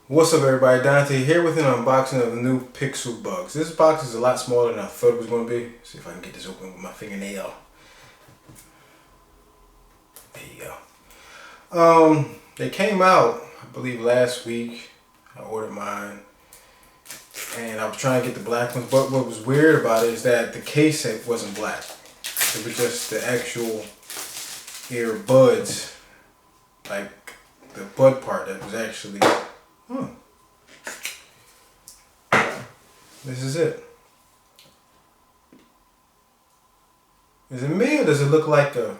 What's up everybody, Dante here with an unboxing of the new Pixel Buds. This box is a lot smaller than I thought it was going to be. See if I can get this open with my fingernail. There you go. They came out, I believe last week. I ordered mine and I was trying to get the black ones, but what was weird about it is that the case wasn't black. It was just the actual earbuds, like the bud part that was actually This is it. Is it me or does it look like an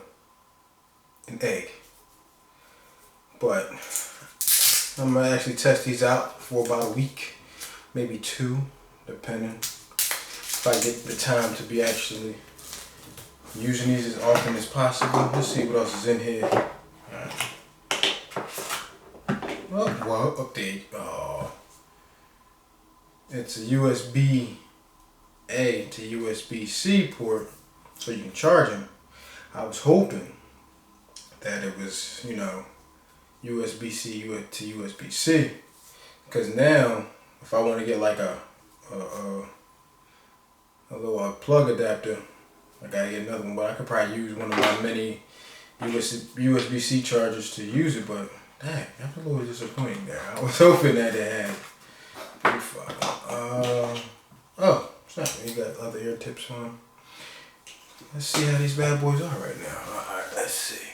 egg? But I'm gonna actually test these out for about a week, maybe two, depending if I get the time to be actually using these as often as possible. Let's see what else is in here. Well, update. Oh, it's a USB-A to USB-C port, so you can charge them. I was hoping that it was, USB-C to USB-C, because now if I want to get like a little plug adapter, I gotta get another one. But I could probably use one of my many USB-C chargers to use it. But dang, that's a little disappointing there. I was hoping that it had. Oh, it's not. You got other ear tips on. Let's see how these bad boys are right now. Alright, let's see.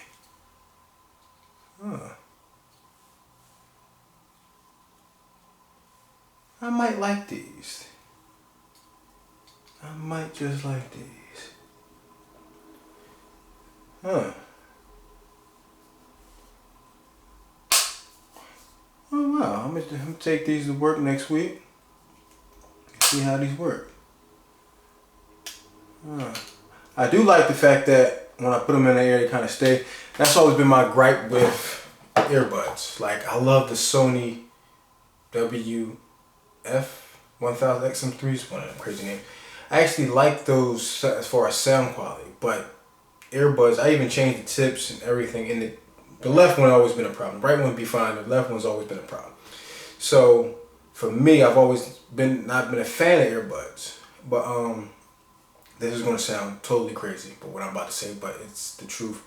I might like these. I might just like these. Oh wow, I'm gonna take these to work next week. See how these work. I do like the fact that when I put them in the air, they kind of stay. That's always been my gripe with earbuds. Like, I love the Sony WF-1000XM3s, one of them crazy names. I actually like those as far as sound quality, but earbuds, I even changed the tips and everything. And the left one always been a problem. The right one would be fine. The left one's always been a problem. So for me, I've always not been a fan of earbuds. But this is gonna sound totally crazy, but what I'm about to say, but it's the truth.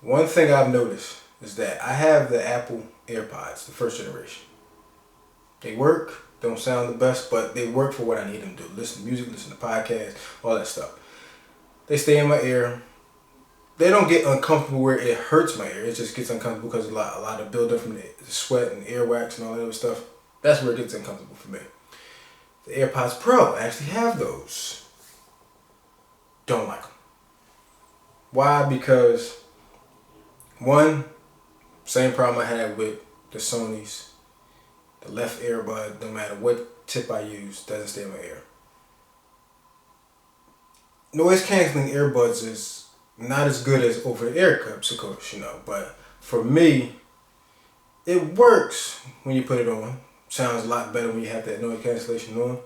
One thing I've noticed is that I have the Apple AirPods, the first generation. They work, don't sound the best, but they work for what I need them to do. Listen to music, listen to podcasts, all that stuff. They stay in my ear. They don't get uncomfortable where it hurts my ear. It just gets uncomfortable because a lot of buildup from the sweat and earwax and all that other stuff. That's where it gets uncomfortable for me. The AirPods Pro, I actually have those. Don't like them. Why? Because one, same problem I had with the Sony's. The left earbud, no matter what tip I use, doesn't stay in my ear. Noise canceling earbuds is not as good as over-the-ear cups, of course, but for me, it works when you put it on. Sounds a lot better when you have that noise cancellation on.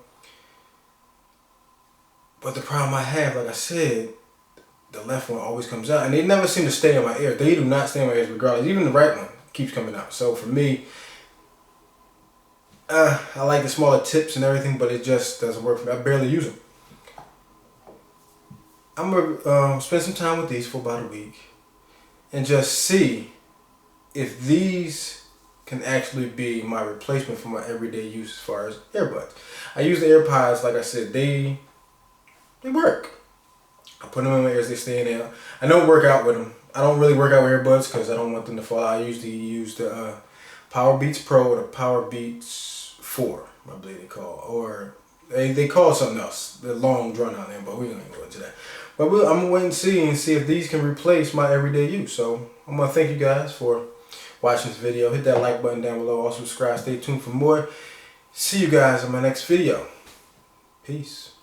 But the problem I have, like I said, the left one always comes out, and they never seem to stay in my ear. They do not stay in my ears regardless. Even the right one keeps coming out. So for me, I like the smaller tips and everything, but it just doesn't work for me. I barely use them. I'm gonna spend some time with these for about a week and just see if these can actually be my replacement for my everyday use as far as earbuds. I use the AirPods, like I said, they work. I put them in my ears, they stay in there. I don't work out with them. I don't really work out with earbuds because I don't want them to fall out. I usually use the Powerbeats Pro or the Powerbeats 4, I believe they call, or they call something else, the long drawn out name, but we don't even go into that. But I'm gonna wait and see if these can replace my everyday use. So I'm gonna thank you guys for watching this video. Hit that like button down below. Also subscribe. Stay tuned for more. See you guys in my next video. Peace.